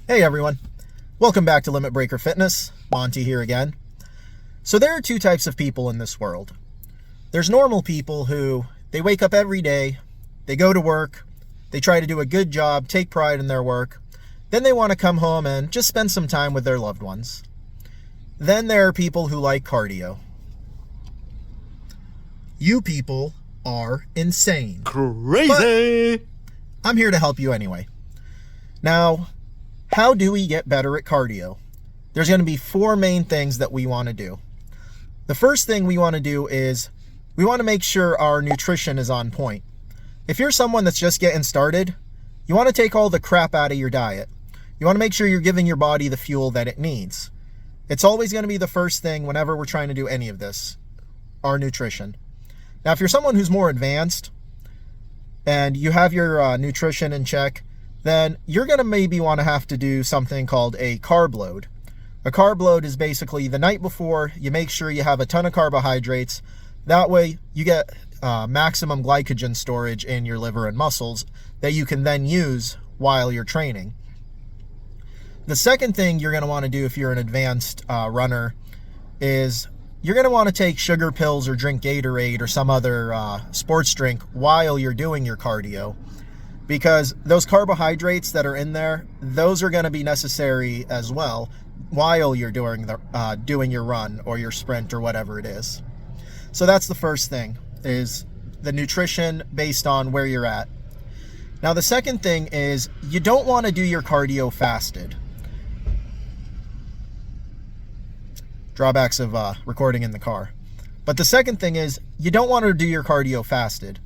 Hey everyone, welcome back to Limit Breaker Fitness. Monty here again. So there are two types of people in this world. There's normal people who, they wake up every day, they go to work, they try to do a good job, take pride in their work, then they want to come home and just spend some time with their loved ones. Then there are people who like cardio. You people are insane. Crazy! But I'm here to help you anyway. Now, how do we get better at cardio? There's going to be four main things that we want to do. The first thing we want to do is we want to make sure our nutrition is on point. If you're someone that's just getting started, you want to take all the crap out of your diet. You want to make sure you're giving your body the fuel that it needs. It's always going to be the first thing whenever we're trying to do any of this, our nutrition. Now, if you're someone who's more advanced and you have your nutrition in check, then you're going to maybe want to have to do something called a carb load. A carb load is basically the night before, you make sure you have a ton of carbohydrates. That way you get maximum glycogen storage in your liver and muscles that you can then use while you're training. The second thing you're going to want to do if you're an advanced runner is you're going to want to take sugar pills or drink Gatorade or some other sports drink while you're doing your cardio. Because those carbohydrates that are in there, those are going to be necessary as well while you're doing your run or your sprint or whatever it is. So that's the first thing, is the nutrition based on where you're at. Now the second thing is you don't want to do your cardio fasted. Drawbacks of recording in the car. But the second thing is you don't want to do your cardio fasted.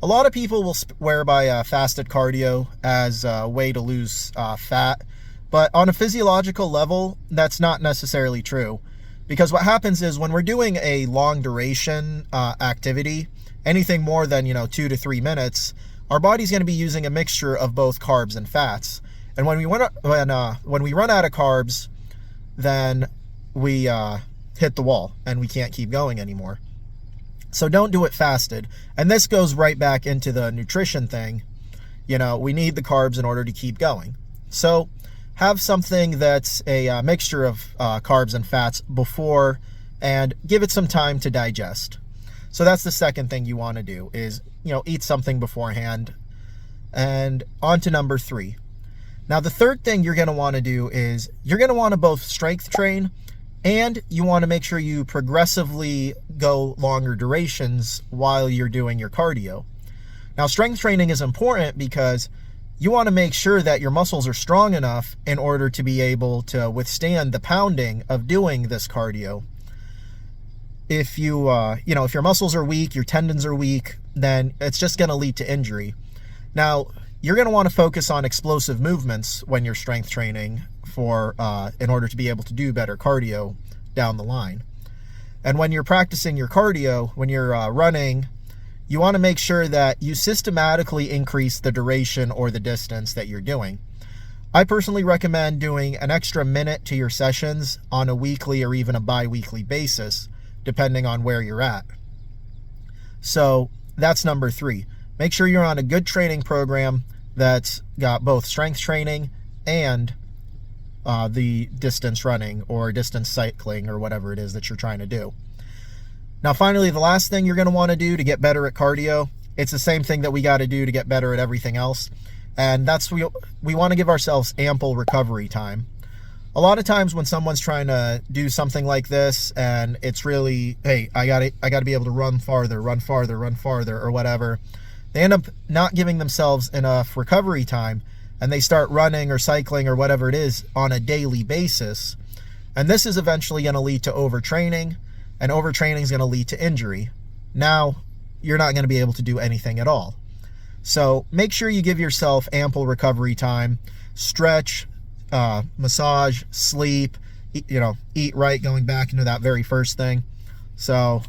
A lot of people will swear by fasted cardio as a way to lose fat, but on a physiological level, that's not necessarily true. Because what happens is when we're doing a long duration activity, anything more than 2 to 3 minutes, our body's going to be using a mixture of both carbs and fats. And when we run out of carbs, then we hit the wall and we can't keep going anymore. So don't do it fasted. And this goes right back into the nutrition thing. We need the carbs in order to keep going. So have something that's a mixture of carbs and fats before and give it some time to digest. So that's the second thing you want to do is, eat something beforehand. And on to number 3. Now, the third thing you're going to want to do is you're going to want to both strength train and you want to make sure you progressively go longer durations while you're doing your cardio. Now, strength training is important because you want to make sure that your muscles are strong enough in order to be able to withstand the pounding of doing this cardio. If if your muscles are weak, your tendons are weak, then it's just going to lead to injury. Now, you're going to want to focus on explosive movements when you're strength training in order to be able to do better cardio down the line. And when you're practicing your cardio, when you're running, you want to make sure that you systematically increase the duration or the distance that you're doing. I personally recommend doing an extra minute to your sessions on a weekly or even a bi-weekly basis, depending on where you're at. So that's number 3. Make sure you're on a good training program that's got both strength training and the distance running or distance cycling or whatever it is that you're trying to do. Now, finally, the last thing you're going to want to do to get better at cardio, it's the same thing that we got to do to get better at everything else. And that's we want to give ourselves ample recovery time. A lot of times when someone's trying to do something like this and it's really, hey, I got to be able to run farther, or whatever, they end up not giving themselves enough recovery time and they start running or cycling or whatever it is on a daily basis. And this is eventually going to lead to overtraining, and overtraining is going to lead to injury. Now, you're not going to be able to do anything at all. So make sure you give yourself ample recovery time, stretch, massage, sleep, eat right, going back into that very first thing. So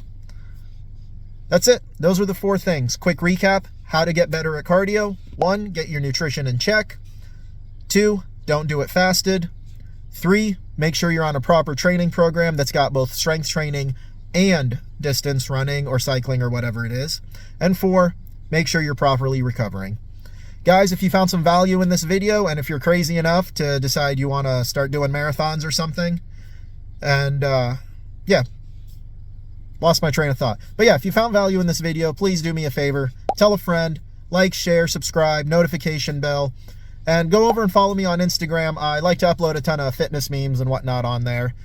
that's it. Those were the 4 things. Quick recap: how to get better at cardio. 1, get your nutrition in check. 2, don't do it fasted. 3, make sure you're on a proper training program that's got both strength training and distance running or cycling or whatever it is. And 4, make sure you're properly recovering. Guys, if you found some value in this video, and if you're crazy enough to decide you want to start doing marathons or something, and yeah, lost my train of thought. But yeah, if you found value in this video, please do me a favor. Tell a friend, like, share, subscribe, notification bell, and go over and follow me on Instagram. I like to upload a ton of fitness memes and whatnot on there.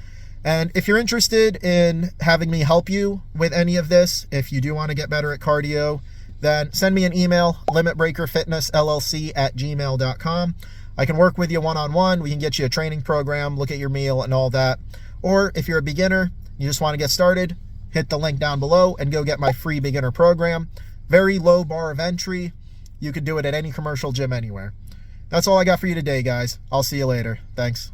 And if you're interested in having me help you with any of this, if you do want to get better at cardio, then send me an email, limitbreakerfitnessllc@gmail.com. I can work with you one-on-one. We can get you a training program, look at your meal and all that. Or if you're a beginner, you just want to get started, hit the link down below and go get my free beginner program. Very low bar of entry. You can do it at any commercial gym anywhere. That's all I got for you today, guys. I'll see you later. Thanks.